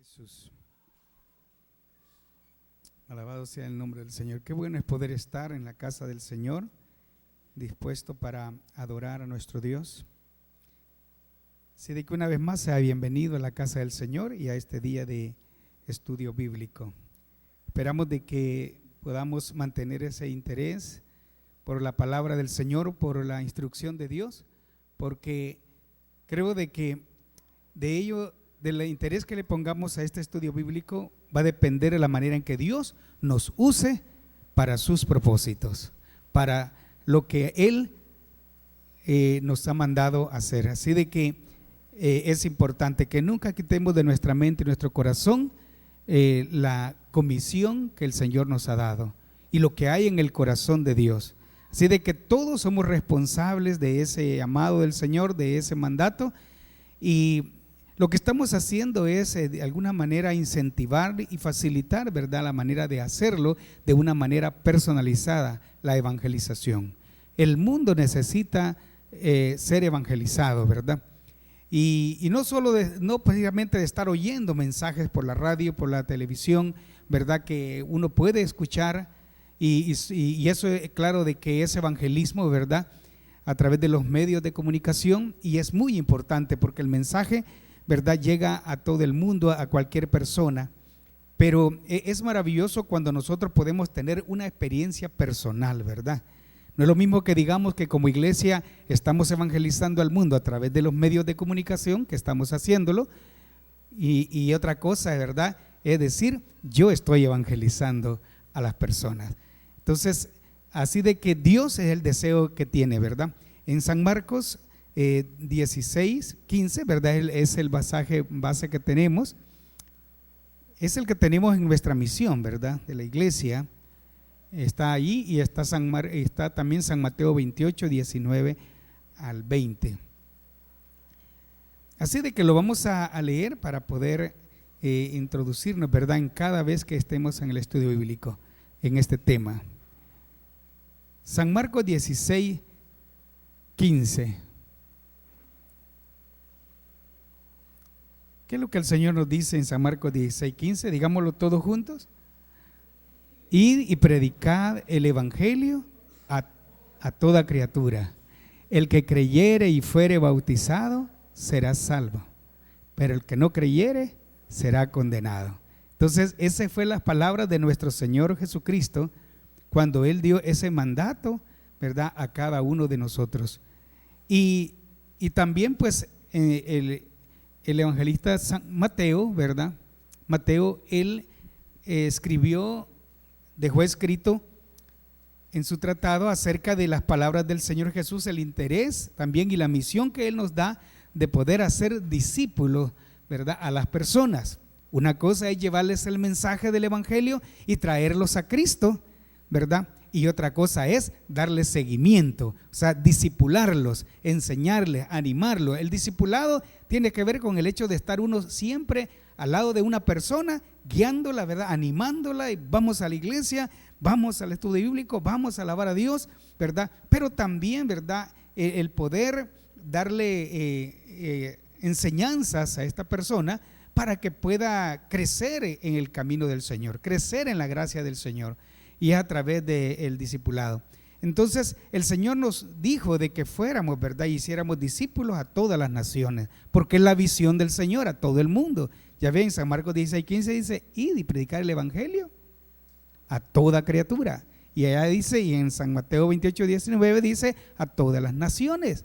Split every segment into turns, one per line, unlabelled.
Jesús. Alabado sea el nombre del Señor. Qué bueno es poder estar en la casa del Señor, dispuesto para adorar a nuestro Dios. Así de que una vez más sea bienvenido a la casa del Señor y a este día de estudio bíblico. Esperamos de que podamos mantener ese interés por la palabra del Señor, por la instrucción de Dios, porque creo de que de ello, del interés que le pongamos a este estudio bíblico, va a depender de la manera en que Dios nos use para sus propósitos, para lo que Él nos ha mandado hacer. Así de que es importante que nunca quitemos de nuestra mente y nuestro corazón la comisión que el Señor nos ha dado y lo que hay en el corazón de Dios. Así de que todos somos responsables de ese llamado del Señor, de ese mandato, y lo que estamos haciendo es de alguna manera incentivar y facilitar, ¿verdad?, la manera de hacerlo de una manera personalizada, la evangelización. El mundo necesita ser evangelizado, ¿verdad? Y no solo no precisamente de estar oyendo mensajes por la radio, por la televisión, ¿verdad?, que uno puede escuchar, y eso es claro de que es evangelismo, ¿verdad?, a través de los medios de comunicación, y es muy importante porque el mensaje, ¿verdad?, llega a todo el mundo, a cualquier persona. Pero es maravilloso cuando nosotros podemos tener una experiencia personal, ¿verdad? No es lo mismo que digamos que como iglesia estamos evangelizando al mundo a través de los medios de comunicación, que estamos haciéndolo, y otra cosa, ¿verdad?, es decir, yo estoy evangelizando a las personas. Entonces, así de que Dios es el deseo que tiene, ¿verdad? En San Marcos 16:15, ¿verdad?, es el pasaje base que tenemos, es el que tenemos en nuestra misión, ¿verdad?, de la iglesia. Está ahí, y está también San Mateo 28:19 al 20. Así de que lo vamos a leer para poder introducirnos, ¿verdad?, en cada vez que estemos en el estudio bíblico en este tema. San Marcos 16:15. ¿Qué es lo que el Señor nos dice en San Marcos 16:15? Digámoslo todos juntos. Id y predicad el evangelio a toda criatura. El que creyere y fuere bautizado será salvo, pero el que no creyere será condenado. Entonces, esas fueron las palabras de nuestro Señor Jesucristo cuando Él dio ese mandato, ¿verdad?, a cada uno de nosotros. Y también pues el evangelista San Mateo, ¿verdad? Mateo, él dejó escrito en su tratado acerca de las palabras del Señor Jesús, el interés también y la misión que Él nos da de poder hacer discípulos, ¿verdad?, a las personas. Una cosa es llevarles el mensaje del evangelio y traerlos a Cristo, ¿verdad? Y otra cosa es darles seguimiento, o sea, discipularlos, enseñarles, animarlos. El discipulado tiene que ver con el hecho de estar uno siempre al lado de una persona, guiándola, ¿verdad?, animándola, y vamos a la iglesia, vamos al estudio bíblico, vamos a alabar a Dios, ¿verdad? Pero también, ¿verdad?, el poder darle enseñanzas a esta persona para que pueda crecer en el camino del Señor, crecer en la gracia del Señor, y a través del discipulado. Entonces el Señor nos dijo de que fuéramos, ¿verdad?, y hiciéramos discípulos a todas las naciones, porque es la visión del Señor a todo el mundo. Ya ven, San Marcos 16:15 dice, id y predicar el evangelio a toda criatura. Y allá dice, y en San Mateo 28:19 dice, a todas las naciones.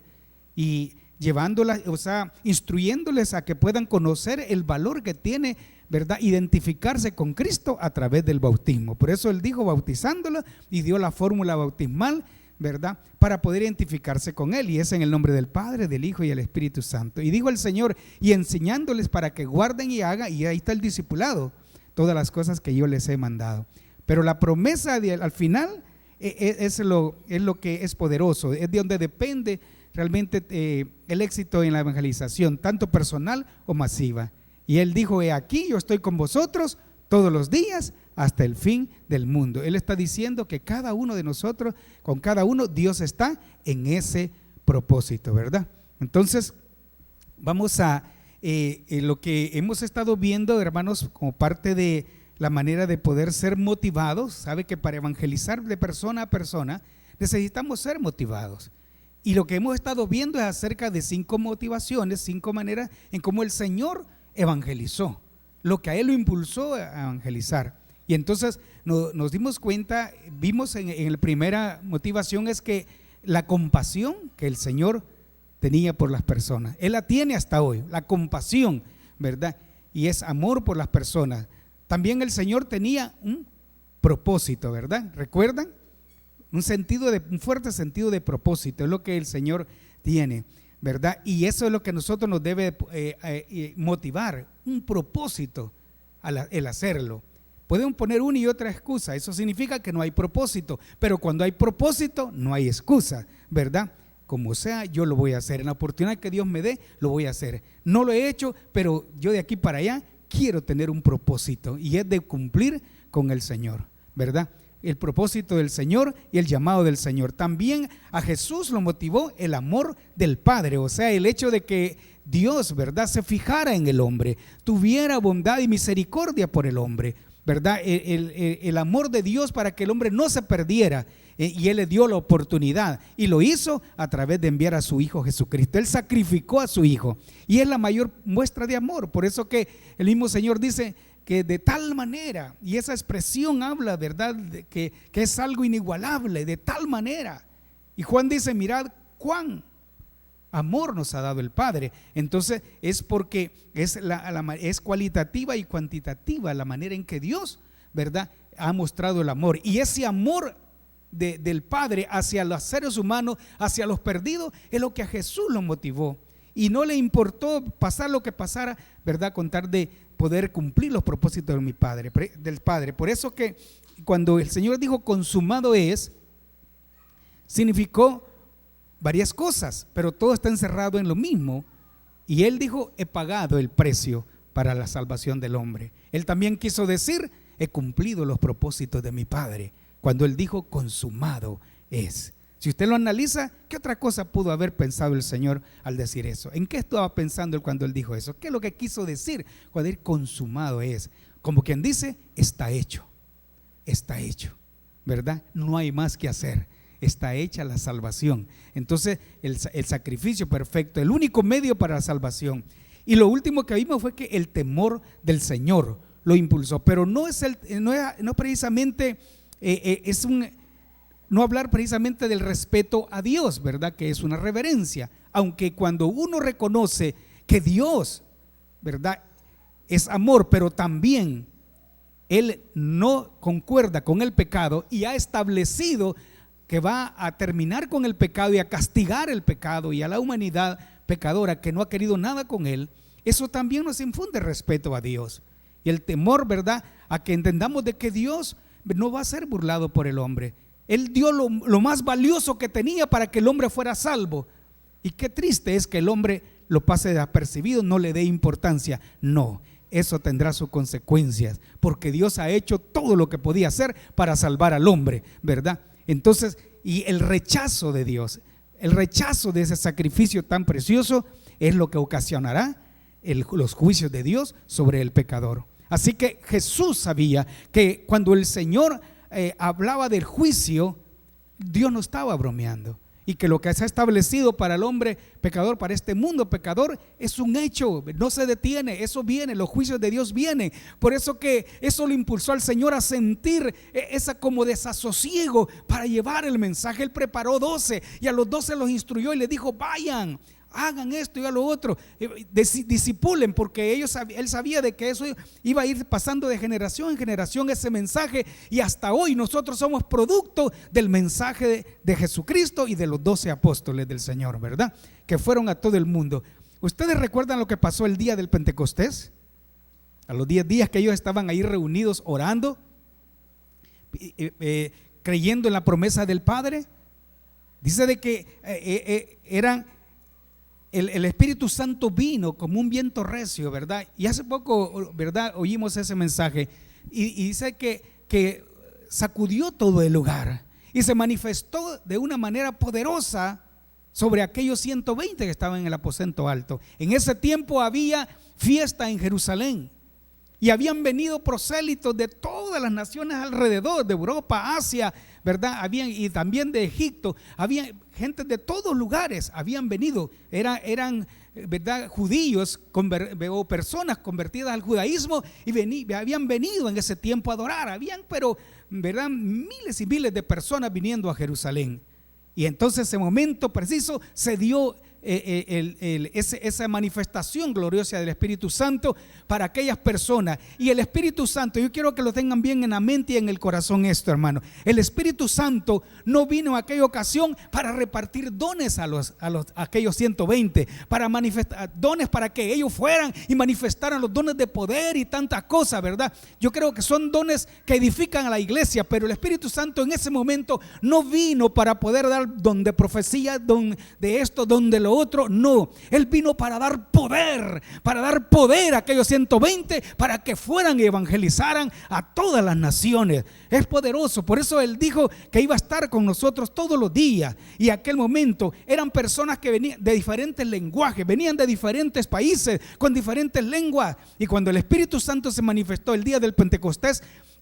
Y llevándolas, o sea, instruyéndoles a que puedan conocer el valor que tiene, ¿verdad?, identificarse con Cristo a través del bautismo. Por eso Él dijo bautizándolo y dio la fórmula bautismal, ¿verdad?, para poder identificarse con Él, y es en el nombre del Padre, del Hijo y del Espíritu Santo. Y dijo el Señor, y enseñándoles para que guarden y hagan, y ahí está el discipulado, todas las cosas que yo les he mandado. Pero la promesa al final es lo que es poderoso, es de donde depende realmente el éxito en la evangelización, tanto personal o masiva. Y Él dijo, he aquí, yo estoy con vosotros todos los días hasta el fin del mundo. Él está diciendo que cada uno de nosotros, con cada uno, Dios está en ese propósito, ¿verdad? Entonces, vamos a lo que hemos estado viendo, hermanos, como parte de la manera de poder ser motivados. Sabe que para evangelizar de persona a persona necesitamos ser motivados. Y lo que hemos estado viendo es acerca de 5 motivaciones, 5 maneras en cómo el Señor evangelizó, lo que a Él lo impulsó a evangelizar. Y entonces nos dimos cuenta, vimos en la primera motivación es que la compasión que el Señor tenía por las personas, Él la tiene hasta hoy, la compasión, ¿verdad? Y es amor por las personas. También el Señor tenía un propósito, ¿verdad? ¿Recuerdan? Un fuerte sentido de propósito, es lo que el Señor tiene, ¿verdad? Y eso es lo que a nosotros nos debe motivar, un propósito el hacerlo. Podemos poner una y otra excusa, eso significa que no hay propósito, pero cuando hay propósito no hay excusa, ¿verdad? Como sea, yo lo voy a hacer, en la oportunidad que Dios me dé, lo voy a hacer. No lo he hecho, pero yo de aquí para allá quiero tener un propósito, y es de cumplir con el Señor, ¿verdad? El propósito del Señor y el llamado del Señor. También a Jesús lo motivó el amor del Padre, o sea, el hecho de que Dios, ¿verdad?, se fijara en el hombre, tuviera bondad y misericordia por el hombre, ¿verdad? El amor de Dios para que el hombre no se perdiera, y Él le dio la oportunidad, y lo hizo a través de enviar a su Hijo Jesucristo. Él sacrificó a su Hijo, y es la mayor muestra de amor. Por eso que el mismo Señor dice que de tal manera, y esa expresión habla, ¿verdad?, de que es algo inigualable, de tal manera. Y Juan dice: mirad cuán amor nos ha dado el Padre. Entonces es porque es cualitativa y cuantitativa la manera en que Dios, ¿verdad?, ha mostrado el amor. Y ese amor del Padre hacia los seres humanos, hacia los perdidos, es lo que a Jesús lo motivó. Y no le importó pasar lo que pasara, ¿verdad?, con tal de poder cumplir los propósitos de del Padre. Por eso que cuando el Señor dijo consumado es, significó varias cosas, pero todo está encerrado en lo mismo. Y Él dijo: he pagado el precio para la salvación del hombre. Él también quiso decir: he cumplido los propósitos de mi Padre, cuando Él dijo consumado es. Si usted lo analiza, ¿qué otra cosa pudo haber pensado el Señor al decir eso? ¿En qué estaba pensando Él cuando Él dijo eso? ¿Qué es lo que quiso decir cuando Él consumado es? Como quien dice: está hecho, ¿verdad? No hay más que hacer, está hecha la salvación. Entonces el sacrificio perfecto, el único medio para la salvación. Y lo último que vimos fue que el temor del Señor lo impulsó, pero no precisamente no hablar precisamente del respeto a Dios, ¿verdad?, que es una reverencia. Aunque cuando uno reconoce que Dios, ¿verdad?, es amor, pero también Él no concuerda con el pecado y ha establecido que va a terminar con el pecado y a castigar el pecado y a la humanidad pecadora que no ha querido nada con Él, eso también nos infunde respeto a Dios y el temor, ¿verdad?, a que entendamos de que Dios no va a ser burlado por el hombre. Él dio lo más valioso que tenía para que el hombre fuera salvo. Y qué triste es que el hombre lo pase desapercibido, no le dé importancia. No, eso tendrá sus consecuencias, porque Dios ha hecho todo lo que podía hacer para salvar al hombre, ¿verdad? Entonces, y el rechazo de Dios, el rechazo de ese sacrificio tan precioso es lo que ocasionará los juicios de Dios sobre el pecador. Así que Jesús sabía que cuando el Señor hablaba del juicio, Dios no estaba bromeando, y que lo que se ha establecido para el hombre pecador, para este mundo pecador, es un hecho, no se detiene, eso viene, los juicios de Dios vienen. Por eso que eso lo impulsó al Señor a sentir esa como desasosiego para llevar el mensaje. Él preparó 12 y a los 12 los instruyó y les dijo: vayan, hagan esto y a lo otro, disipulen, porque él sabía de que eso iba a ir pasando de generación en generación ese mensaje, y hasta hoy nosotros somos producto del mensaje de Jesucristo y de los 12 apóstoles del Señor, ¿verdad?, que fueron a todo el mundo. ¿Ustedes recuerdan lo que pasó el día del Pentecostés? A los 10 días que ellos estaban ahí reunidos orando, creyendo en la promesa del Padre. Dice de que el Espíritu Santo vino como un viento recio, ¿verdad? Y hace poco, ¿verdad?, oímos ese mensaje y dice que sacudió todo el lugar y se manifestó de una manera poderosa sobre aquellos 120 que estaban en el aposento alto. En ese tiempo había fiesta en Jerusalén y habían venido prosélitos de todas las naciones alrededor, de Europa, Asia, ¿verdad? Y también de Egipto. Había gente de todos lugares, habían venido, eran ¿verdad? Judíos o personas convertidas al judaísmo y habían venido en ese tiempo a adorar. Habían, pero ¿verdad? Miles y miles de personas viniendo a Jerusalén. Y entonces ese momento preciso se dio esa manifestación gloriosa del Espíritu Santo para aquellas personas. Y el Espíritu Santo, yo quiero que lo tengan bien en la mente y en el corazón esto, hermano. El Espíritu Santo no vino en aquella ocasión para repartir dones a aquellos 120, para manifestar dones para que ellos fueran y manifestaran los dones de poder y tantas cosas, ¿verdad? Yo creo que son dones que edifican a la iglesia, pero el Espíritu Santo en ese momento no vino para poder dar don de profecía, don de esto, don de lo otro. No, Él vino para dar poder a aquellos 120 para que fueran y evangelizaran a todas las naciones. Es poderoso, por eso Él dijo que iba a estar con nosotros todos los días. Y aquel momento eran personas que venían de diferentes lenguajes, venían de diferentes países con diferentes lenguas. Y cuando el Espíritu Santo se manifestó el día del Pentecostés,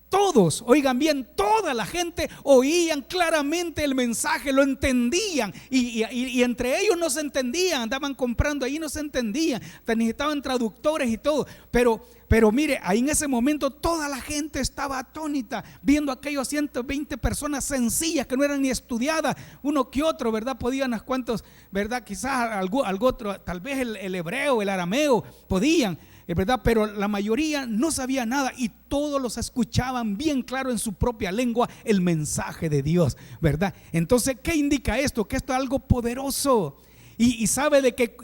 todos, oigan bien, toda la gente oían claramente el mensaje, lo entendían y entre ellos no se entendían, andaban comprando ahí, no se entendían, necesitaban traductores y todo, pero mire, ahí en ese momento toda la gente estaba atónita viendo aquellos 120 personas sencillas que no eran ni estudiadas, uno que otro, ¿verdad? Podían unos cuantos, ¿verdad? Quizás algo otro, tal vez el hebreo, el arameo, podían, ¿verdad? Pero la mayoría no sabía nada y todos los escuchaban bien claro en su propia lengua el mensaje de Dios, ¿verdad? Entonces, ¿qué indica esto? Que esto es algo poderoso. Y sabe de que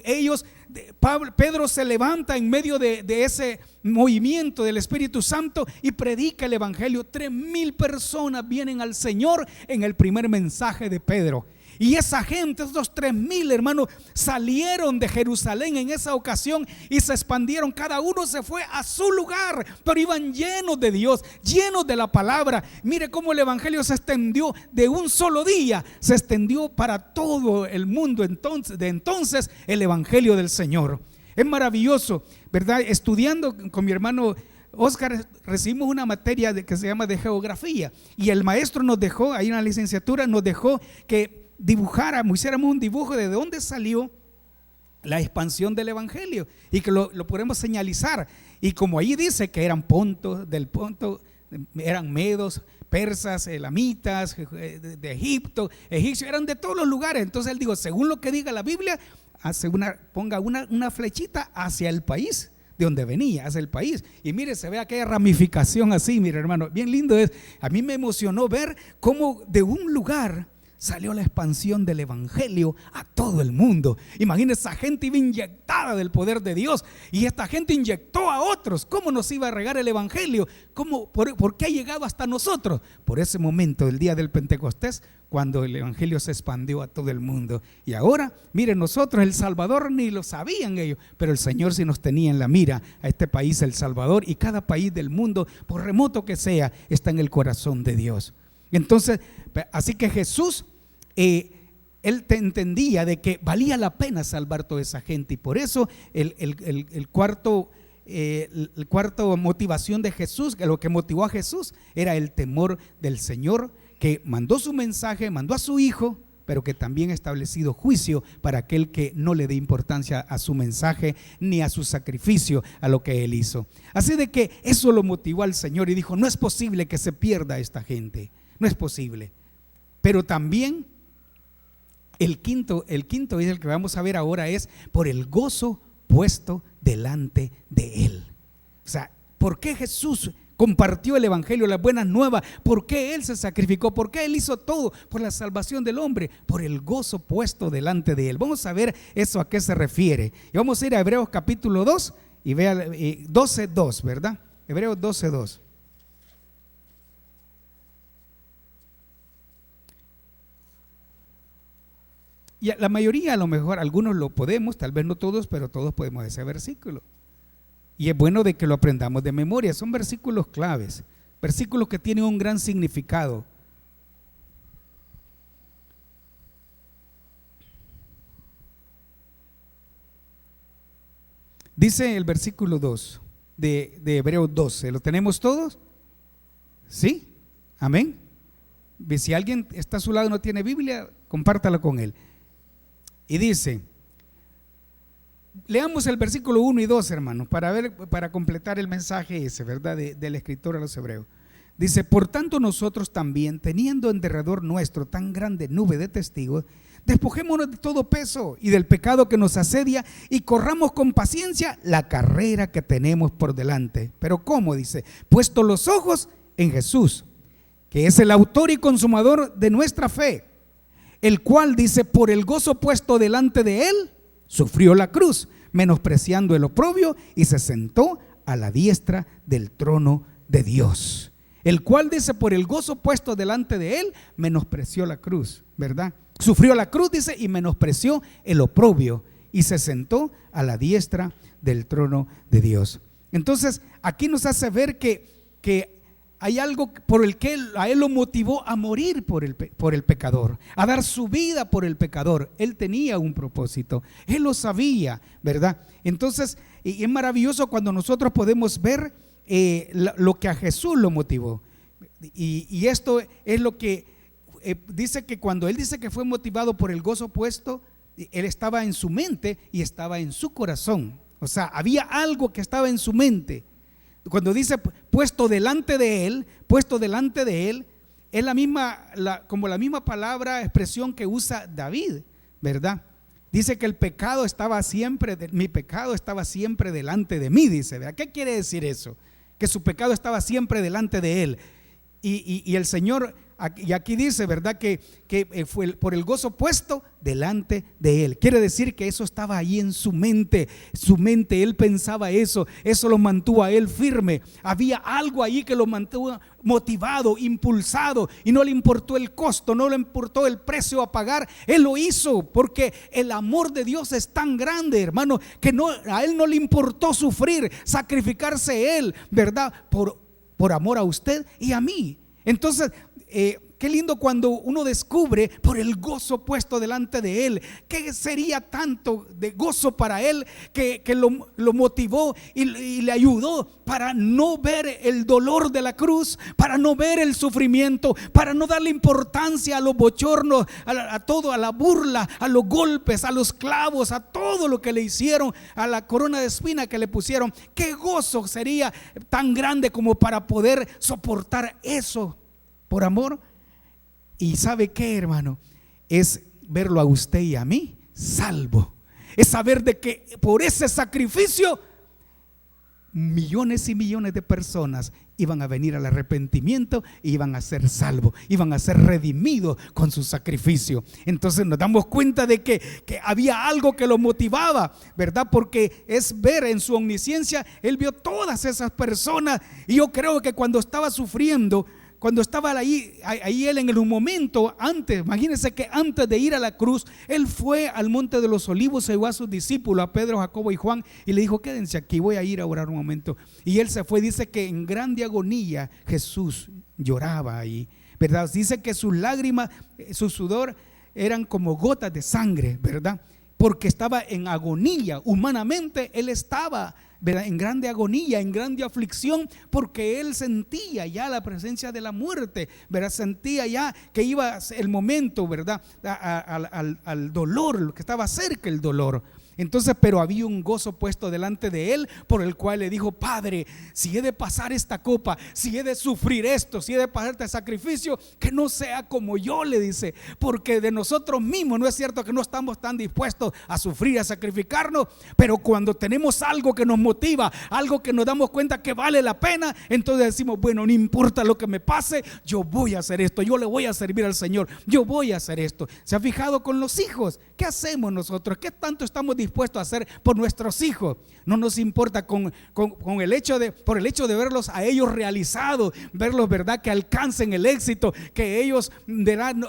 Pedro se levanta en medio de ese movimiento del Espíritu Santo y predica el evangelio. 3,000 personas vienen al Señor en el primer mensaje de Pedro. Y esa gente, esos 3,000 hermanos, salieron de Jerusalén en esa ocasión y se expandieron. Cada uno se fue a su lugar, pero iban llenos de Dios, llenos de la palabra. Mire cómo el evangelio se extendió de un solo día, se extendió para todo el mundo. Entonces el evangelio del Señor es maravilloso, ¿verdad? Estudiando con mi hermano Oscar, recibimos una materia que se llama de geografía y el maestro nos dejó, ahí en la licenciatura, nos dejó que hiciéramos un dibujo de dónde salió la expansión del evangelio y que lo podemos señalizar. Y como ahí dice que eran del Ponto, eran medos, persas, elamitas, de Egipto, egipcios, eran de todos los lugares. Entonces él dijo, según lo que diga la Biblia, ponga una flechita hacia el país de donde venía, hacia el país. Y mire, se ve aquella ramificación así, mire hermano, bien lindo es. A mí me emocionó ver cómo de un lugar salió la expansión del evangelio a todo el mundo. Imagínense, esa gente iba inyectada del poder de Dios y esta gente inyectó a otros. ¿Cómo nos iba a regar el evangelio? ¿Por qué ha llegado hasta nosotros? Por ese momento, el día del Pentecostés, cuando el evangelio se expandió a todo el mundo. Y ahora, miren, nosotros El Salvador ni lo sabían ellos, pero el Señor sí nos tenía en la mira a este país, El Salvador, y cada país del mundo, por remoto que sea, está en el corazón de Dios. Entonces, así que Jesús, él entendía de que valía la pena salvar toda esa gente, y por eso el cuarto motivación de Jesús, que lo que motivó a Jesús era el temor del Señor, que mandó su mensaje, mandó a su Hijo, pero que también ha establecido juicio para aquel que no le dé importancia a su mensaje ni a su sacrificio, a lo que Él hizo. Así de que eso lo motivó al Señor y dijo, no es posible que se pierda esta gente, no es posible. Pero también el quinto es el que vamos a ver ahora, es por el gozo puesto delante de Él. O sea, ¿por qué Jesús compartió el evangelio, las buenas nuevas? ¿Por qué Él se sacrificó? ¿Por qué Él hizo todo por la salvación del hombre? Por el gozo puesto delante de Él. Vamos a ver eso a qué se refiere. Y vamos a ir a Hebreos capítulo 2 y vea 12:2, ¿verdad? Hebreos 12:2. Y la mayoría, a lo mejor, algunos lo podemos, tal vez no todos, pero todos podemos ese versículo. Y es bueno de que lo aprendamos de memoria. Son versículos claves, versículos que tienen un gran significado. Dice el versículo 2 de Hebreos 12. ¿Lo tenemos todos? ¿Sí? Amén. Si alguien está a su lado y no tiene Biblia, compártala con él. Y dice, leamos el versículo 1 y 2, hermanos, para completar el mensaje ese, ¿verdad? Del escritor a los hebreos. Dice: por tanto nosotros también, teniendo en derredor nuestro tan grande nube de testigos, despojémonos de todo peso y del pecado que nos asedia, y corramos con paciencia la carrera que tenemos por delante. Pero ¿cómo? Dice: puesto los ojos en Jesús, que es el autor y consumador de nuestra fe, el cual, dice, por el gozo puesto delante de él, sufrió la cruz, menospreciando el oprobio, y se sentó a la diestra del trono de Dios. El cual, dice, por el gozo puesto delante de él, menospreció la cruz, ¿verdad? Sufrió la cruz, dice, y menospreció el oprobio, y se sentó a la diestra del trono de Dios. Entonces, aquí nos hace ver que hay algo por el que a él lo motivó a morir por el pecador, a dar su vida por el pecador. Él tenía un propósito, él lo sabía, ¿verdad? Entonces, y es maravilloso cuando nosotros podemos ver lo que a Jesús lo motivó. Y esto es lo que dice, que cuando él dice que fue motivado por el gozo puesto, él estaba en su mente y estaba en su corazón. O sea, había algo que estaba en su mente. Cuando dice puesto delante de él, es como la misma palabra, expresión que usa David, ¿verdad? Dice que el pecado estaba siempre, mi pecado estaba siempre delante de mí, dice, ¿verdad? ¿Qué quiere decir eso? Que su pecado estaba siempre delante de él. Y el Señor, y aquí dice, ¿verdad? Que fue por el gozo puesto delante de él. Quiere decir que eso estaba ahí en su mente, él pensaba eso lo mantuvo a él firme. Había algo ahí que lo mantuvo motivado, impulsado, y no le importó el costo, no le importó el precio a pagar. Él lo hizo porque el amor de Dios es tan grande, hermano, que a él no le importó sufrir, sacrificarse él, ¿verdad? Por amor a usted y a mí. Entonces, qué lindo cuando uno descubre por el gozo puesto delante de él. ¿Qué sería tanto de gozo para él que lo motivó y le ayudó para no ver el dolor de la cruz, para no ver el sufrimiento, para no darle importancia a los bochornos, a todo, a la burla, a los golpes, a los clavos, a todo lo que le hicieron, a la corona de espina que le pusieron? ¿Qué gozo sería tan grande como para poder soportar eso por amor? Y ¿sabe qué, hermano? Es verlo a usted y a mí salvo. Es saber de que por ese sacrificio millones y millones de personas iban a venir al arrepentimiento y iban a ser salvos, iban a ser redimidos con su sacrificio. Entonces nos damos cuenta de que había algo que lo motivaba, ¿verdad? Porque es ver en su omnisciencia, él vio todas esas personas. Y yo creo que cuando estaba sufriendo, cuando estaba ahí él en un momento antes, imagínense que antes de ir a la cruz, él fue al monte de los olivos, se llevó a sus discípulos, a Pedro, Jacobo y Juan, y le dijo: quédense aquí, voy a ir a orar un momento. Y él se fue. Dice que en grande agonía Jesús lloraba ahí, ¿verdad? Dice que sus lágrimas, su sudor eran como gotas de sangre, ¿verdad? Porque estaba en agonía. Humanamente él estaba, ¿verdad?, en grande agonía, en grande aflicción, porque él sentía ya la presencia de la muerte, ¿verdad? Sentía ya que iba el momento, ¿verdad?, al dolor, que estaba cerca el dolor. Entonces, pero había un gozo puesto delante de él, por el cual le dijo: Padre, si he de pasar esta copa, si he de sufrir esto, si he de pasar este sacrificio, que no sea como yo, le dice, porque de nosotros mismos no es cierto que no estamos tan dispuestos a sufrir, a sacrificarnos, pero cuando tenemos algo que nos motiva, algo que nos damos cuenta que vale la pena, entonces decimos: bueno, no importa lo que me pase, yo voy a hacer esto, yo le voy a servir al Señor, yo voy a hacer esto. ¿Se ha fijado con los hijos? ¿Qué hacemos nosotros? ¿Qué tanto estamos dispuestos a hacer por nuestros hijos? No nos importa por el hecho de verlos a ellos realizados, verlos, ¿verdad?, que alcancen el éxito, que ellos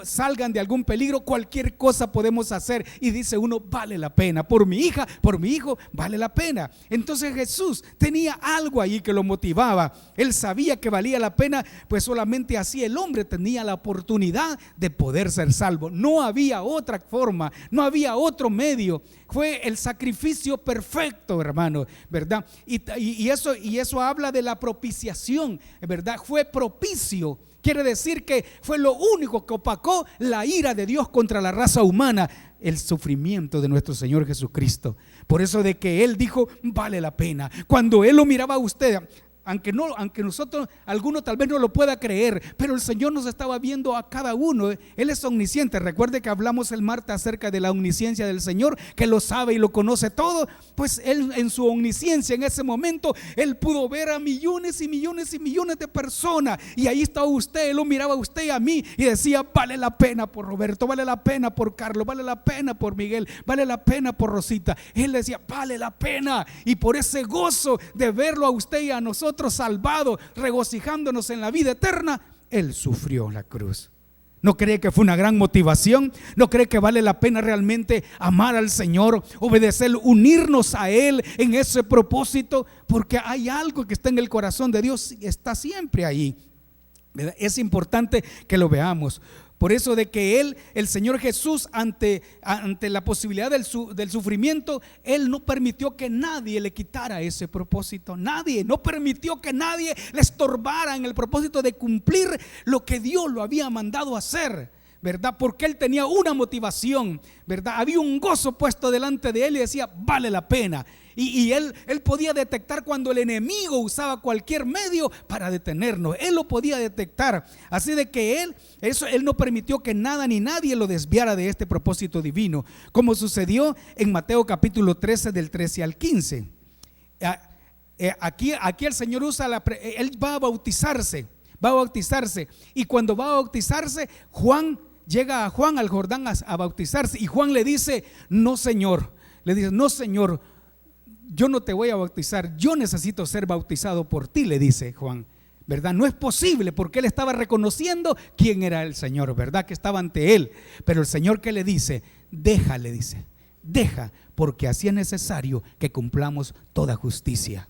salgan de algún peligro. Cualquier cosa podemos hacer, y dice uno: vale la pena, por mi hija, por mi hijo, vale la pena. Entonces Jesús tenía algo allí que lo motivaba. Él sabía que valía la pena, pues solamente así el hombre tenía la oportunidad de poder ser salvo. No había otra forma, no había otro medio. Fue el sacrificio perfecto, hermano, ¿verdad? Y eso habla de la propiciación, ¿verdad? Fue propicio. Quiere decir que fue lo único que opacó la ira de Dios contra la raza humana, el sufrimiento de nuestro Señor Jesucristo. Por eso de que Él dijo, vale la pena. Cuando Él lo miraba a usted, aunque nosotros, alguno tal vez no lo pueda creer, pero el Señor nos estaba viendo a cada uno. Él es omnisciente. Recuerde que hablamos el martes acerca de la omnisciencia del Señor, que lo sabe y lo conoce todo. Pues Él, en su omnisciencia, en ese momento, Él pudo ver a millones y millones y millones de personas, y ahí estaba usted. Él lo miraba a usted y a mí y decía, vale la pena por Roberto, vale la pena por Carlos, vale la pena por Miguel, vale la pena por Rosita. Él decía, vale la pena. Y por ese gozo de verlo a usted y a nosotros salvado, regocijándonos en la vida eterna, Él sufrió la cruz. ¿No cree que fue una gran motivación? ¿No cree que vale la pena realmente amar al Señor, obedecer, unirnos a Él en ese propósito? Porque hay algo que está en el corazón de Dios, está siempre ahí. Es importante que lo veamos. Por eso de que Él, el Señor Jesús, ante la posibilidad del sufrimiento, Él no permitió que nadie le quitara ese propósito. Nadie, no permitió que nadie le estorbara en el propósito de cumplir lo que Dios lo había mandado hacer, ¿verdad? Porque Él tenía una motivación, ¿verdad? Había un gozo puesto delante de Él y decía, vale la pena. Y él podía detectar cuando el enemigo usaba cualquier medio para detenernos. Él lo podía detectar. Así de que Él no permitió que nada ni nadie lo desviara de este propósito divino, como sucedió en Mateo capítulo 13 del 13 al 15. Aquí el Señor Él va a bautizarse. Y cuando va a bautizarse, llega a Juan al Jordán a bautizarse, y Juan le dice, no Señor, yo no te voy a bautizar, yo necesito ser bautizado por ti, le dice Juan, ¿verdad? No es posible, porque él estaba reconociendo quién era el Señor, ¿verdad? Que estaba ante él. Pero el Señor, ¿qué le dice? Deja, porque así es necesario que cumplamos toda justicia.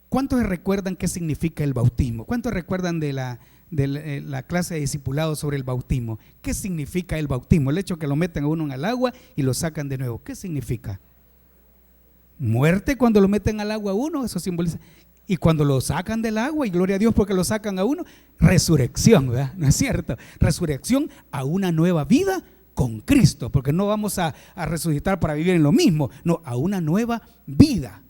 ¿Cuántos recuerdan qué significa el bautismo? ¿Cuántos recuerdan de la clase de discipulado sobre el bautismo? ¿Qué significa el bautismo? El hecho que lo meten a uno en el agua y lo sacan de nuevo, ¿qué significa? Muerte. Cuando lo meten al agua a uno, eso simboliza. Y cuando lo sacan del agua, y gloria a Dios porque lo sacan a uno, resurrección, ¿verdad? ¿No es cierto? Resurrección a una nueva vida con Cristo, porque no vamos a resucitar para vivir en lo mismo, no, a una nueva vida.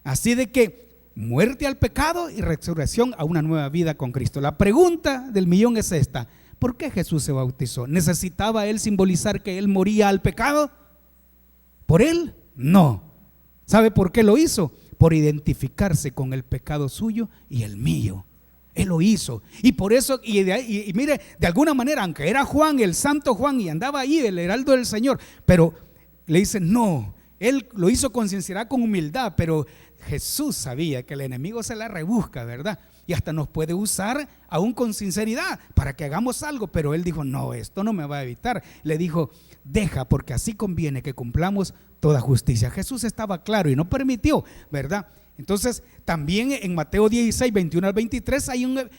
Así de que muerte al pecado y resurrección a una nueva vida con Cristo. La pregunta del millón es esta: ¿por qué Jesús se bautizó? ¿Necesitaba Él simbolizar que Él moría al pecado? ¿Por Él? No. ¿Sabe por qué lo hizo? Por identificarse con el pecado suyo y el mío. Él lo hizo. Y por eso, y mire, de alguna manera, aunque era Juan, el santo Juan, y andaba ahí, el heraldo del Señor, pero le dicen, no, Él lo hizo con sinceridad, con humildad, pero Jesús sabía que el enemigo se la rebusca, ¿verdad? Y hasta nos puede usar aún con sinceridad para que hagamos algo, pero Él dijo, no, esto no me va a evitar. Le dijo, deja, porque así conviene que cumplamos toda justicia. Jesús estaba claro y no permitió, ¿verdad? Entonces también en Mateo 16, 21 al 23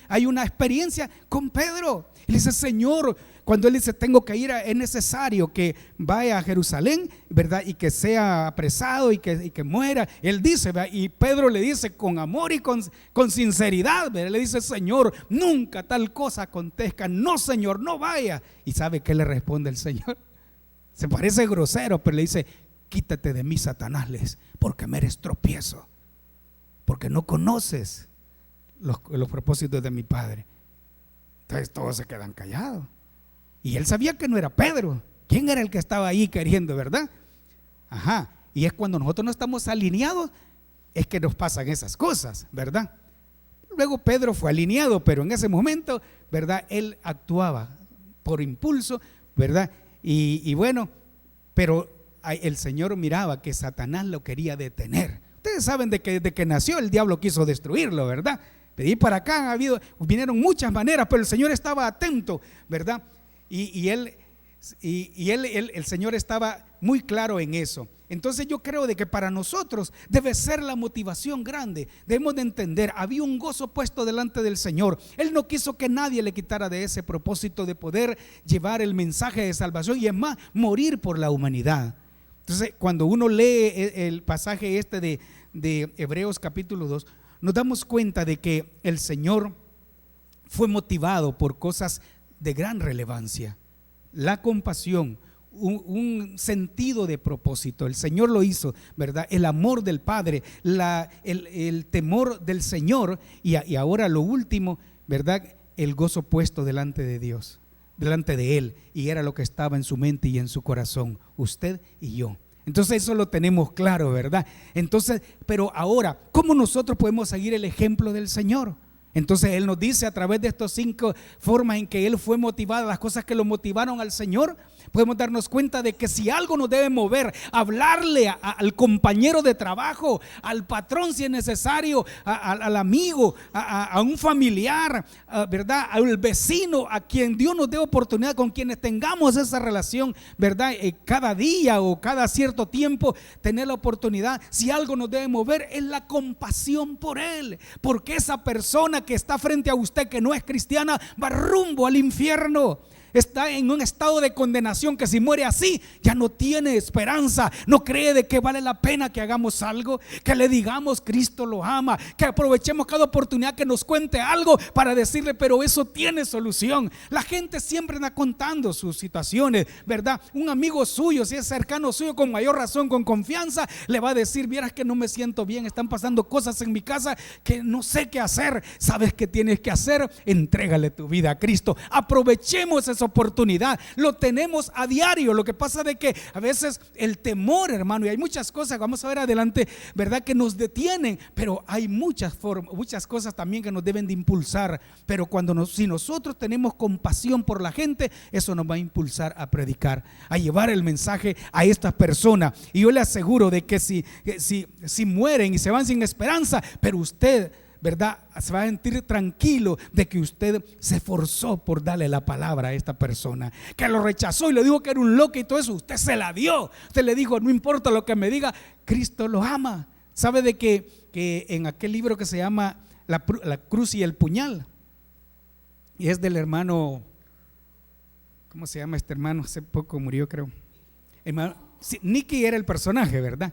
hay una experiencia con Pedro. Él dice, Señor, cuando él dice tengo que ir, es necesario que vaya a Jerusalén, ¿verdad? Y que sea apresado y que muera. Él dice, ¿verdad? Y Pedro le dice con amor y con sinceridad, ¿verdad? Le dice, Señor, nunca tal cosa acontezca. No, Señor, no vaya. ¿Y sabe qué le responde el Señor? Se parece grosero, pero le dice, quítate de mí, Satanás, porque me eres tropiezo, porque no conoces los propósitos de mi Padre. Entonces todos se quedan callados. Y él sabía que no era Pedro. ¿Quién era el que estaba ahí queriendo, verdad? Ajá. Y es cuando nosotros no estamos alineados, es que nos pasan esas cosas, ¿verdad? Luego Pedro fue alineado, pero en ese momento, ¿verdad? Él actuaba por impulso, ¿verdad? Y bueno, pero el Señor miraba que Satanás lo quería detener. Ustedes saben de que desde que nació el diablo quiso destruirlo, ¿verdad? Pedí para acá, vinieron muchas maneras, pero el Señor estaba atento, ¿verdad? El Señor estaba muy claro en eso. Entonces yo creo de que para nosotros debe ser la motivación grande. Debemos de entender, había un gozo puesto delante del Señor. Él no quiso que nadie le quitara de ese propósito de poder llevar el mensaje de salvación y es más, morir por la humanidad. Entonces, cuando uno lee el pasaje este de Hebreos capítulo 2, nos damos cuenta de que el Señor fue motivado por cosas de gran relevancia. La compasión, un sentido de propósito. El Señor lo hizo, ¿verdad? El amor del Padre, el temor del Señor y ahora lo último, ¿verdad? El gozo puesto delante de Dios, delante de Él, y era lo que estaba en su mente y en su corazón, usted y yo. Entonces eso lo tenemos claro, ¿verdad? Entonces, pero ahora, ¿cómo nosotros podemos seguir el ejemplo del Señor? Entonces Él nos dice a través de estas 5 formas en que Él fue motivado, las cosas que lo motivaron al Señor. Podemos darnos cuenta de que si algo nos debe mover, hablarle al compañero de trabajo, al patrón si es necesario, al amigo, a un familiar, ¿verdad? Al vecino, a quien Dios nos dé oportunidad, con quienes tengamos esa relación, ¿verdad? Cada día o cada cierto tiempo tener la oportunidad. Si algo nos debe mover es la compasión por él, porque esa persona que está frente a usted que no es cristiana va rumbo al infierno. Está en un estado de condenación que si muere así ya no tiene esperanza. No cree de que vale la pena que hagamos algo, que le digamos Cristo lo ama, que aprovechemos cada oportunidad que nos cuente algo para decirle, pero eso tiene solución. La gente siempre anda contando sus situaciones, ¿verdad? Un amigo suyo, si es cercano suyo, con mayor razón, con confianza, le va a decir, vieras que no me siento bien, están pasando cosas en mi casa que no sé qué hacer. ¿Sabes qué tienes que hacer? Entrégale tu vida a Cristo. Aprovechemos esa oportunidad, lo tenemos a diario. Lo que pasa de que a veces el temor, hermano, y hay muchas cosas, vamos a ver adelante, ¿verdad?, que nos detienen, pero hay muchas cosas también que nos deben de impulsar. Pero si nosotros tenemos compasión por la gente, eso nos va a impulsar a predicar, a llevar el mensaje a estas personas. Y yo le aseguro de que si mueren y se van sin esperanza, pero usted, ¿verdad?, se va a sentir tranquilo de que usted se esforzó por darle la palabra a esta persona, que lo rechazó y le dijo que era un loco y todo eso. Usted se la dio, usted le dijo, no importa lo que me diga, Cristo lo ama. Sabe de que en aquel libro que se llama La cruz y el puñal, y es del hermano, ¿cómo se llama este hermano? Hace poco murió, creo. Hermano, sí, Nicky era el personaje, ¿verdad?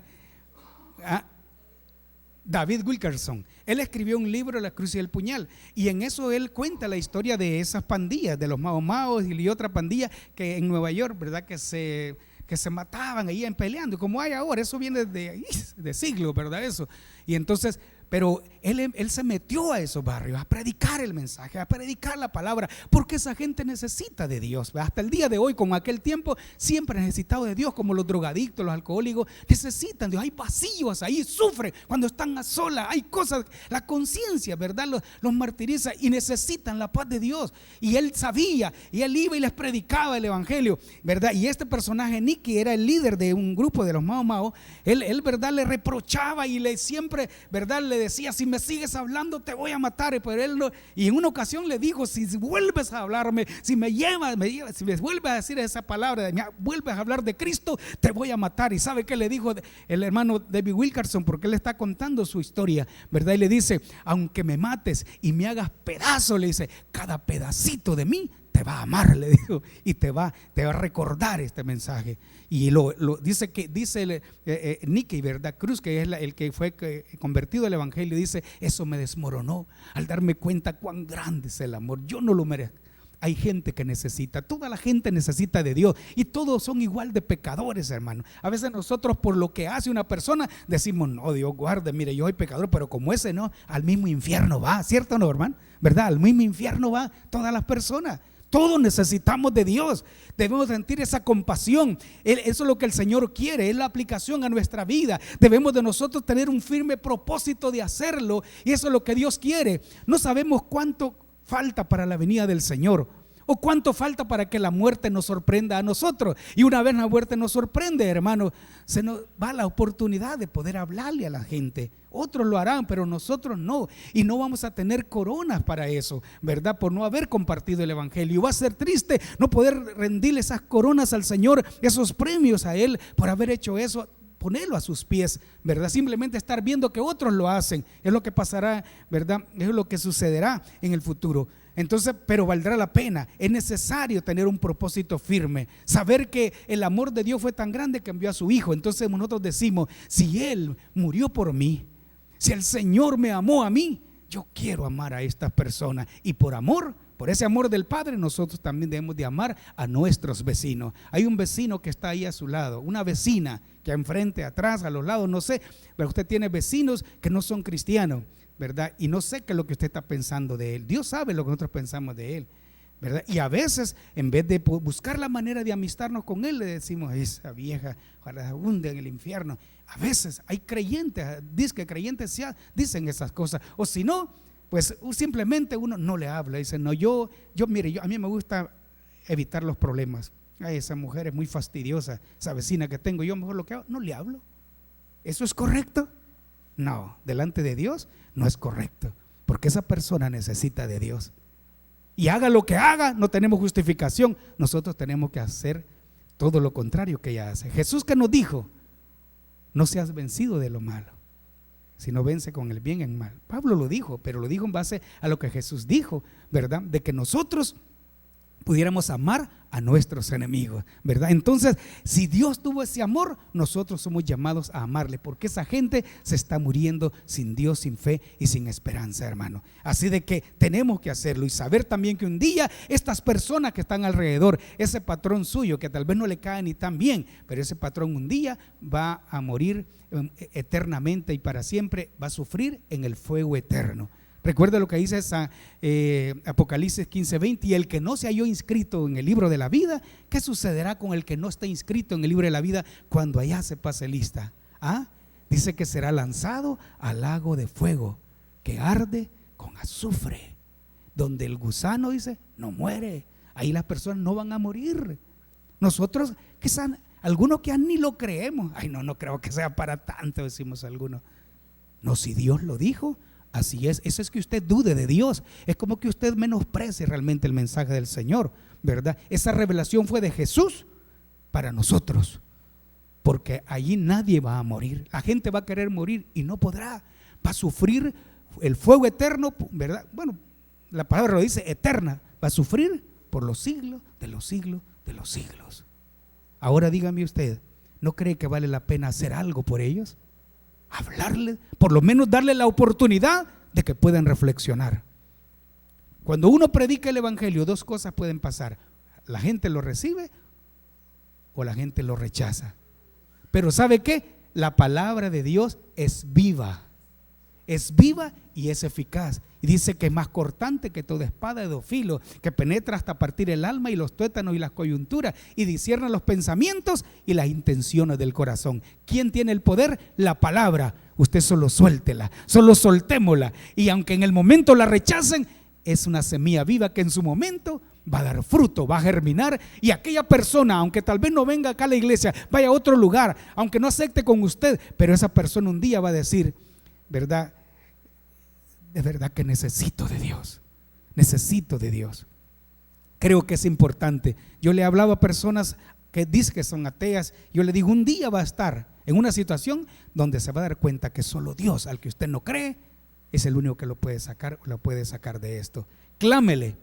David Wilkerson. Él escribió un libro, La cruz y el puñal, y en eso él cuenta la historia de esas pandillas, de los Mao Maos y otra pandilla que en Nueva York, ¿verdad?, que se mataban ahí peleando, como hay ahora. Eso viene de siglos, ¿verdad? Eso. Y entonces, pero él se metió a esos barrios a predicar el mensaje, a predicar la palabra, porque esa gente necesita de Dios. Hasta el día de hoy, como aquel tiempo, siempre han necesitado de Dios, como los drogadictos, los alcohólicos, necesitan de Dios. Hay vacíos ahí, sufren cuando están a solas, hay cosas, la conciencia, ¿verdad?, los martiriza y necesitan la paz de Dios. Y él sabía, y él iba y les predicaba el evangelio, ¿verdad? Y este personaje, Nicky, era el líder de un grupo de los Mao Mao. Él, ¿verdad?, le reprochaba y siempre, ¿verdad?, le decía, si me sigues hablando te voy a matar. Pero él no, y en una ocasión le dijo, si vuelves a hablarme, si me vuelves a decir esa palabra, vuelves a hablar de Cristo, te voy a matar. ¿Y sabe qué le dijo el hermano David Wilkerson? Porque él está contando su historia, ¿verdad? Y le dice, aunque me mates y me hagas pedazo, le dice, cada pedacito de mí te va a amar, le dijo, y te va a recordar este mensaje. Y dice Nicky, ¿verdad?, Cruz, que es el que fue convertido al evangelio, dice, eso me desmoronó al darme cuenta cuán grande es el amor. Yo no lo merezco. Hay gente que necesita, toda la gente necesita de Dios, y todos son igual de pecadores, hermano. A veces nosotros, por lo que hace una persona, decimos, no, Dios guarde, mire, yo soy pecador, pero como ese no, al mismo infierno va, ¿cierto o no, hermano? ¿Verdad? Al mismo infierno va todas las personas. Todos necesitamos de Dios, debemos sentir esa compasión. Eso es lo que el Señor quiere, es la aplicación a nuestra vida. Debemos de nosotros tener un firme propósito de hacerlo, y eso es lo que Dios quiere. No sabemos cuánto falta para la venida del Señor, o cuánto falta para que la muerte nos sorprenda a nosotros. Y una vez la muerte nos sorprende, hermano, se nos va la oportunidad de poder hablarle a la gente. Otros lo harán, pero nosotros no, y no vamos a tener coronas para eso, ¿verdad?, por no haber compartido el evangelio. Va a ser triste no poder rendirle esas coronas al Señor, esos premios a Él por haber hecho eso, ponerlo a sus pies, ¿verdad? Simplemente estar viendo que otros lo hacen. Es lo que pasará, ¿verdad? Es lo que sucederá en el futuro. Entonces, pero valdrá la pena. Es necesario tener un propósito firme, saber que el amor de Dios fue tan grande que envió a su Hijo. Entonces nosotros decimos, si Él murió por mí, si el Señor me amó a mí, yo quiero amar a estas personas. Y por amor, por ese amor del Padre, nosotros también debemos de amar a nuestros vecinos. Hay un vecino que está ahí a su lado, una vecina que enfrente, atrás, a los lados, no sé, pero usted tiene vecinos que no son cristianos, ¿verdad? Y no sé qué es lo que usted está pensando de él. Dios sabe lo que nosotros pensamos de él, ¿verdad? Y a veces, en vez de buscar la manera de amistarnos con él, le decimos, esa vieja, ojalá hunde en el infierno. A veces hay creyentes, dice creyentes dicen esas cosas. O si no, pues simplemente uno no le habla. Dice, no, mire, a mí me gusta evitar los problemas. Ay, esa mujer es muy fastidiosa, esa vecina que tengo, yo mejor lo que hago, no le hablo. ¿Eso es correcto? No, delante de Dios no es correcto, porque esa persona necesita de Dios. Y haga lo que haga, no tenemos justificación. Nosotros tenemos que hacer todo lo contrario que ella hace. Jesús, que nos dijo, no seas vencido de lo malo, sino vence con el bien en mal. Pablo lo dijo, pero lo dijo en base a lo que Jesús dijo, ¿verdad? De que nosotros pudiéramos amar a nuestros enemigos, ¿verdad? Entonces, si Dios tuvo ese amor, nosotros somos llamados a amarle, porque esa gente se está muriendo sin Dios, sin fe y sin esperanza, hermano. Así de que tenemos que hacerlo y saber también que un día estas personas que están alrededor, ese patrón suyo que tal vez no le cae ni tan bien, pero ese patrón un día va a morir eternamente y para siempre, va a sufrir en el fuego eterno. Recuerda lo que dice Apocalipsis 15:20, y el que no se halló inscrito en el libro de la vida, ¿qué sucederá con el que no está inscrito en el libro de la vida cuando allá se pase lista? Dice que será lanzado al lago de fuego que arde con azufre, donde el gusano, dice, no muere. Ahí las personas no van a morir. Nosotros, quizás algunos que ni lo creemos, ay, no creo que sea para tanto, decimos algunos. No, si Dios lo dijo, así es. Eso es que usted dude de Dios. Es como que usted menosprecie realmente el mensaje del Señor, ¿verdad? Esa revelación fue de Jesús para nosotros, porque allí nadie va a morir. La gente va a querer morir y no podrá. Va a sufrir el fuego eterno, ¿verdad? Bueno, la palabra lo dice, eterna. Va a sufrir por los siglos de los siglos de los siglos. Ahora dígame usted, ¿no cree que vale la pena hacer algo por ellos? Hablarles, por lo menos darle la oportunidad de que puedan reflexionar. Cuando uno predica el evangelio, dos cosas pueden pasar: la gente lo recibe o la gente lo rechaza. Pero ¿sabe qué? La palabra de Dios es viva y es eficaz. Y dice que es más cortante que toda espada de dos filos, que penetra hasta partir el alma y los tuétanos y las coyunturas, y discierne los pensamientos y las intenciones del corazón. ¿Quién tiene el poder? La palabra. Usted solo suéltela, solo soltémosla, y aunque en el momento la rechacen, es una semilla viva que en su momento va a dar fruto, va a germinar, y aquella persona, aunque tal vez no venga acá a la iglesia, vaya a otro lugar, aunque no acepte con usted, pero esa persona un día va a decir, ¿verdad? De verdad que necesito de Dios, necesito de Dios. Creo que es importante. Yo le he hablado a personas que dicen que son ateas. Yo le digo, un día va a estar en una situación donde se va a dar cuenta que solo Dios, al que usted no cree, es el único que lo puede sacar o lo puede sacar de esto. Clámele,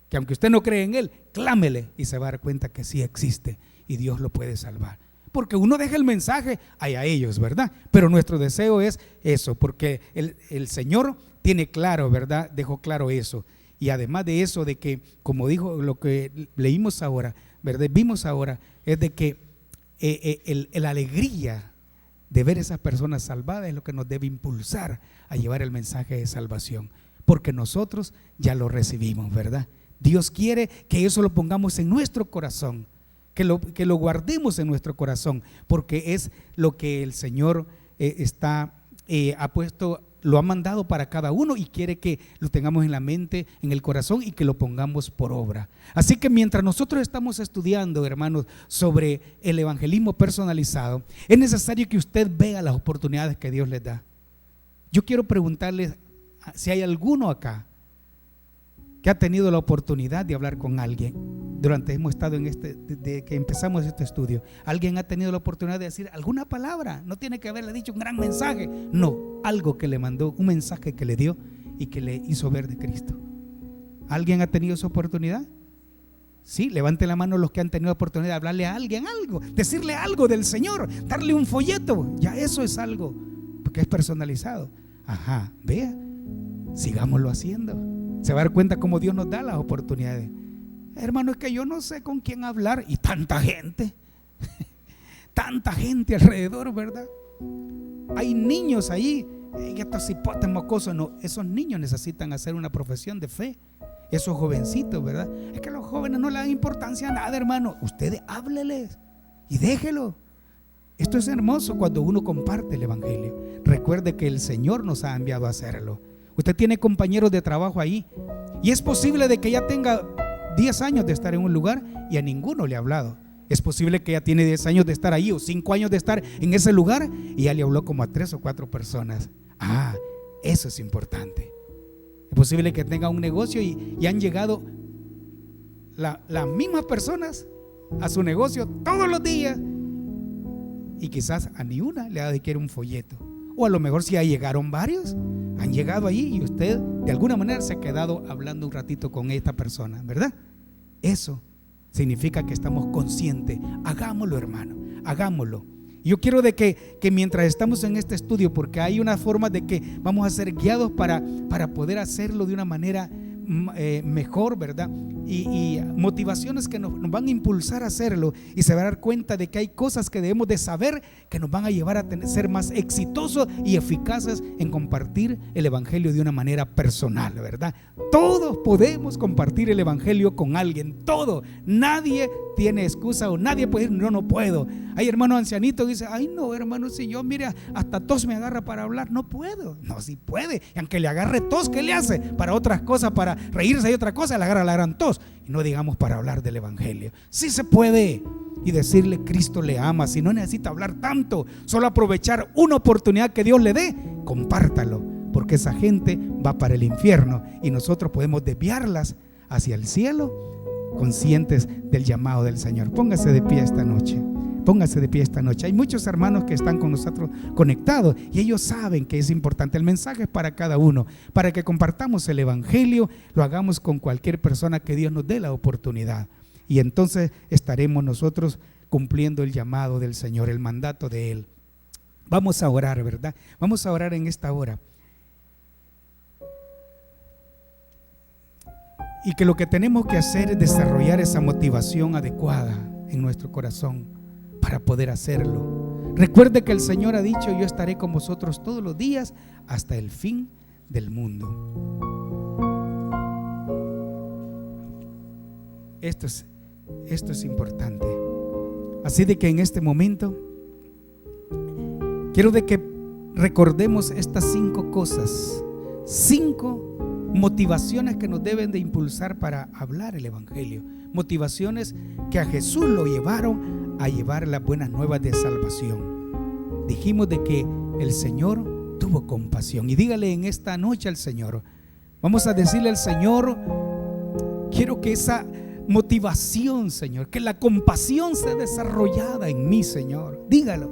que aunque usted no cree en Él, clámele y se va a dar cuenta que sí existe y Dios lo puede salvar. Porque uno deja el mensaje a ellos, ¿verdad? Pero nuestro deseo es eso, porque el Señor tiene claro, ¿verdad? Dejó claro eso. Y además de eso, de que, como dijo lo que leímos ahora, ¿verdad? Vimos ahora, es de que la alegría de ver a esas personas salvadas es lo que nos debe impulsar a llevar el mensaje de salvación, porque nosotros ya lo recibimos, ¿verdad? Dios quiere que eso lo pongamos en nuestro corazón, que lo guardemos en nuestro corazón, porque es lo que el Señor ha puesto, lo ha mandado para cada uno, y quiere que lo tengamos en la mente, en el corazón, y que lo pongamos por obra. Así que mientras nosotros estamos estudiando, hermanos, sobre el evangelismo personalizado, es necesario que usted vea las oportunidades que Dios les da. Yo quiero preguntarles si hay alguno acá que ha tenido la oportunidad de hablar con alguien durante hemos estado en desde que empezamos este estudio. ¿Alguien ha tenido la oportunidad de decir alguna palabra? No tiene que haberle dicho un gran mensaje, no, algo que le mandó, un mensaje que le dio y que le hizo ver de Cristo. ¿Alguien ha tenido esa oportunidad? Sí, levante la mano los que han tenido oportunidad de hablarle a alguien algo, decirle algo del Señor, darle un folleto. Ya eso es algo, porque es personalizado. Ajá, vea, sigámoslo haciendo. Se va a dar cuenta cómo Dios nos da las oportunidades. Hermano, es que yo no sé con quién hablar. Y tanta gente tanta gente alrededor, ¿verdad? Hay niños ahí, estos hipotes mocosos. No, esos niños necesitan hacer una profesión de fe. Esos jovencitos, ¿verdad? Es que a los jóvenes no le dan importancia a nada, hermano. Ustedes hábleles y déjelo. Esto es hermoso cuando uno comparte el evangelio. Recuerde que el Señor nos ha enviado a hacerlo. Usted tiene compañeros de trabajo ahí, y es posible de que ya tenga 10 años de estar en un lugar y a ninguno le ha hablado. Es posible que ya tiene 10 años de estar ahí o 5 años de estar en ese lugar y ya le habló como a 3 o 4 personas. Ah, eso es importante. Es posible que tenga un negocio y han llegado las mismas personas a su negocio todos los días, y quizás a ni una le ha dado de querer un folleto. O a lo mejor si ya llegaron varios, han llegado allí y usted de alguna manera se ha quedado hablando un ratito con esta persona, ¿verdad? Eso significa que estamos conscientes. Hagámoslo, hermano, hagámoslo. Yo quiero de que mientras estamos en este estudio, porque hay una forma de que vamos a ser guiados para poder hacerlo de una manera mejor, ¿verdad? Y motivaciones que nos van a impulsar a hacerlo, y se va a dar cuenta de que hay cosas que debemos de saber que nos van a llevar a ser más exitosos y eficaces en compartir el evangelio de una manera personal, ¿verdad? Todos podemos compartir el evangelio con alguien, todo. Nadie tiene excusa o nadie puede decir no puedo. Hay hermanos ancianitos que dicen, ay no, hermano, si yo, mire, hasta tos me agarra para hablar, no puedo. No, sí puede. Y aunque le agarre tos, ¿qué le hace? Para otras cosas, para reírse y otra cosa, le agarra la gran tos. Y no digamos para hablar del evangelio. Sí se puede. Y decirle, Cristo le ama. Si no necesita hablar tanto, solo aprovechar una oportunidad que Dios le dé, compártalo, porque esa gente va para el infierno y nosotros podemos desviarlas hacia el cielo, conscientes del llamado del Señor. Póngase de pie esta noche. Póngase de pie esta noche. Hay muchos hermanos que están con nosotros conectados y ellos saben que es importante. El mensaje es para cada uno, para que compartamos el evangelio, lo hagamos con cualquier persona que Dios nos dé la oportunidad. Y entonces estaremos nosotros cumpliendo el llamado del Señor, el mandato de Él. Vamos a orar, ¿verdad? Vamos a orar en esta hora. Y que lo que tenemos que hacer es desarrollar esa motivación adecuada en nuestro corazón para poder hacerlo. Recuerde que el Señor ha dicho, yo estaré con vosotros todos los días hasta el fin del mundo. Esto es importante. Así de que en este momento quiero de que recordemos estas 5 cosas, 5 motivaciones que nos deben de impulsar para hablar el evangelio, motivaciones que a Jesús lo llevaron a llevar las buenas nuevas de salvación. Dijimos de que el Señor tuvo compasión, y dígale en esta noche al Señor, vamos a decirle al Señor, quiero que esa motivación, Señor, que la compasión sea desarrollada en mí, Señor. Dígalo,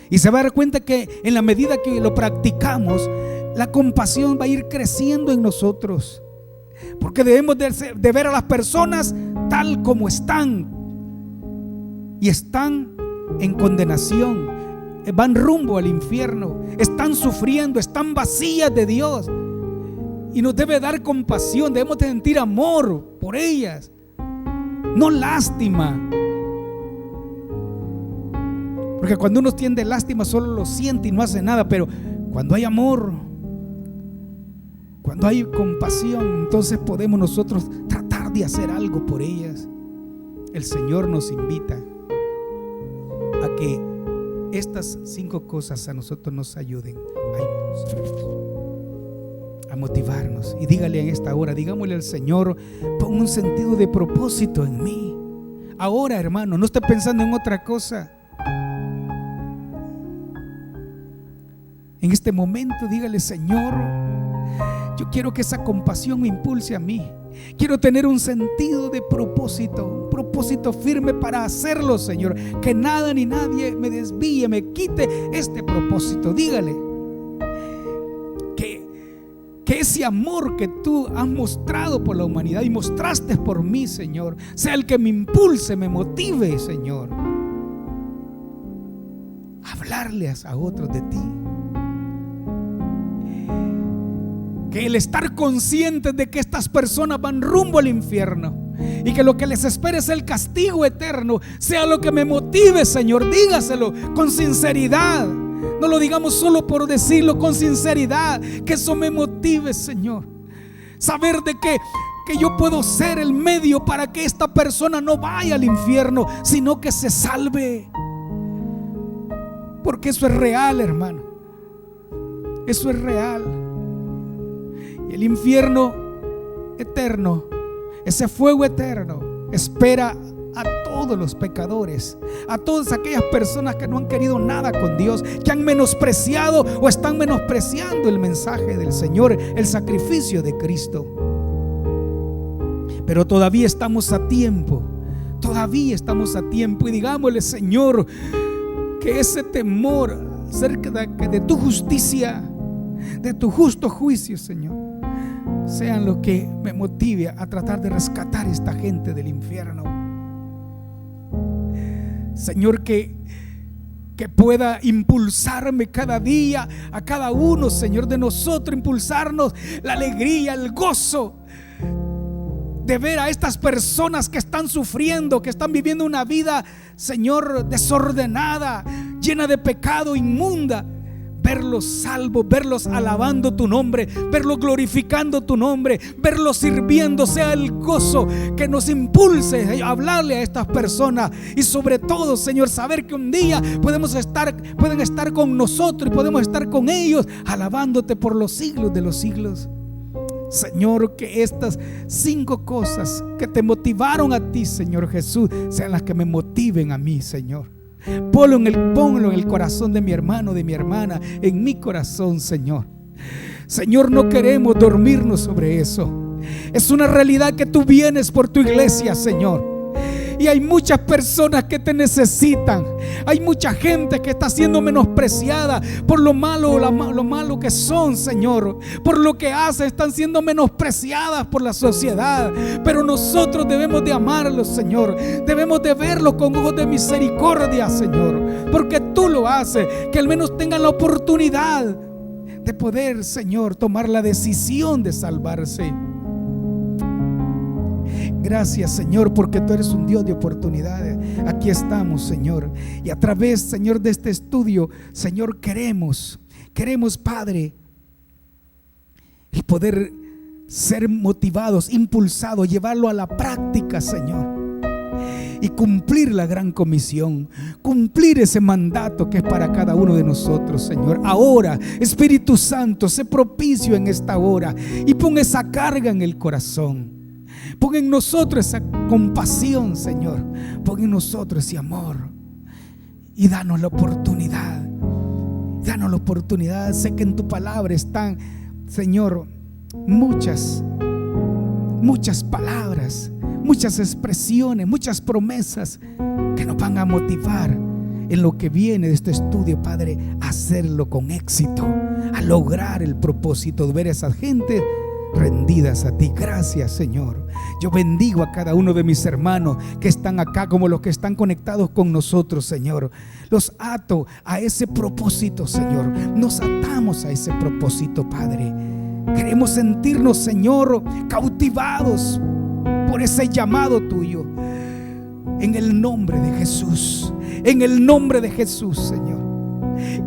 y se va a dar cuenta que en la medida que lo practicamos, la compasión va a ir creciendo en nosotros, porque debemos de ver a las personas tal como están, y están en condenación, van rumbo al infierno, están sufriendo, están vacías de Dios, y nos debe dar compasión. Debemos de sentir amor por ellas, no lástima, porque cuando uno tiene lástima solo lo siente y no hace nada, pero cuando hay amor, cuando hay compasión, entonces podemos nosotros tratar de hacer algo por ellas. El Señor nos invita a que estas 5 cosas a nosotros nos ayuden a motivarnos. Y dígale en esta hora, digámosle al Señor, pon un sentido de propósito en mí. Ahora, hermano, no esté pensando en otra cosa. En este momento dígale, Señor, yo quiero que esa compasión me impulse a mí. Quiero tener un sentido de propósito, un propósito firme para hacerlo, Señor. Que nada ni nadie me desvíe, me quite este propósito. Dígale que ese amor que tú has mostrado por la humanidad y mostraste por mí, Señor, sea el que me impulse, me motive, Señor, a hablarles a otros de ti. Que el estar conscientes de que estas personas van rumbo al infierno y que lo que les espera es el castigo eterno, sea lo que me motive, Señor. Dígaselo con sinceridad. No lo digamos solo por decirlo, con sinceridad. Que eso me motive, Señor. Saber de que yo puedo ser el medio para que esta persona no vaya al infierno, sino que se salve. Porque eso es real, hermano. Eso es real. Y el infierno eterno, ese fuego eterno, espera a todos los pecadores, a todas aquellas personas que no han querido nada con Dios, que han menospreciado o están menospreciando el mensaje del Señor, el sacrificio de Cristo. Pero todavía estamos a tiempo, todavía estamos a tiempo. Y digámosle, Señor, que ese temor acerca de tu justicia, de tu justo juicio, Señor, sean lo que me motive a tratar de rescatar a esta gente del infierno. Señor, que pueda impulsarme cada día a cada uno, Señor, de nosotros, impulsarnos la alegría, el gozo de ver a estas personas que están sufriendo, que están viviendo una vida, Señor, desordenada, llena de pecado, inmunda. Verlos salvos, verlos alabando tu nombre, verlos glorificando tu nombre, verlos sirviendo, sea el gozo que nos impulse a hablarle a estas personas. Y sobre todo, Señor, saber que un día pueden estar con nosotros y podemos estar con ellos alabándote por los siglos de los siglos. Señor, que estas 5 cosas que te motivaron a ti, Señor Jesús, sean las que me motiven a mí, Señor. Ponlo en el corazón de mi hermano, de mi hermana, en mi corazón, Señor. Señor, no queremos dormirnos sobre eso. Es una realidad que tú vienes por tu iglesia, Señor. Y hay muchas personas que te necesitan. Hay mucha gente que está siendo menospreciada por lo malo que son, Señor. Por lo que hacen, están siendo menospreciadas por la sociedad. Pero nosotros debemos de amarlos, Señor. Debemos de verlos con ojos de misericordia, Señor. Porque tú lo haces, que al menos tengan la oportunidad de poder, Señor, tomar la decisión de salvarse. Gracias, Señor, porque tú eres un Dios de oportunidades. Aquí estamos, Señor, y a través, Señor, de este estudio, Señor, queremos, Padre, el poder ser motivados, impulsados, llevarlo a la práctica, Señor, y cumplir la gran comisión, cumplir ese mandato que es para cada uno de nosotros, Señor. Ahora, Espíritu Santo, sé propicio en esta hora y pon esa carga en el corazón. Pon en nosotros esa compasión, Señor. Pon en nosotros ese amor. Y danos la oportunidad. Danos la oportunidad. Sé que en tu palabra están, Señor, muchas palabras, muchas expresiones, muchas promesas que nos van a motivar en lo que viene de este estudio, Padre, a hacerlo con éxito, a lograr el propósito de ver a esa gente rendidas a ti. Gracias, Señor. Yo bendigo a cada uno de mis hermanos que están acá, como los que están conectados con nosotros, Señor. Los ato a ese propósito, Señor. Nos atamos a ese propósito, Padre. Queremos sentirnos, Señor, cautivados por ese llamado tuyo. En el nombre de Jesús. En el nombre de Jesús, Señor.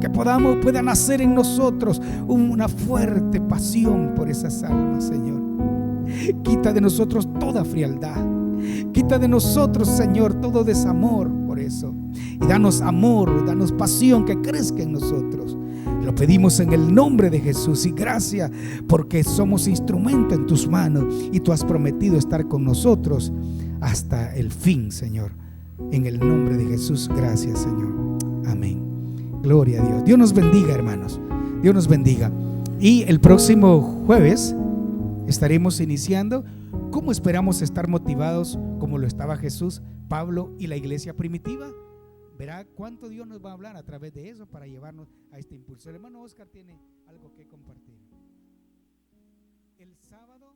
Que pueda nacer en nosotros una fuerte pasión por esas almas, Señor. Quita de nosotros toda frialdad. Quita de nosotros, Señor, todo desamor por eso. Y danos amor, danos pasión que crezca en nosotros. Lo pedimos en el nombre de Jesús. Y gracias porque somos instrumento en tus manos. Y tú has prometido estar con nosotros hasta el fin, Señor. En el nombre de Jesús, gracias, Señor. Amén. Gloria a Dios. Dios nos bendiga, hermanos. Dios nos bendiga. Y el próximo jueves estaremos iniciando cómo esperamos estar motivados como lo estaba Jesús, Pablo y la iglesia primitiva. Verá cuánto Dios nos va a hablar a través de eso para llevarnos a este impulso. El hermano Oscar tiene algo que compartir. el sábado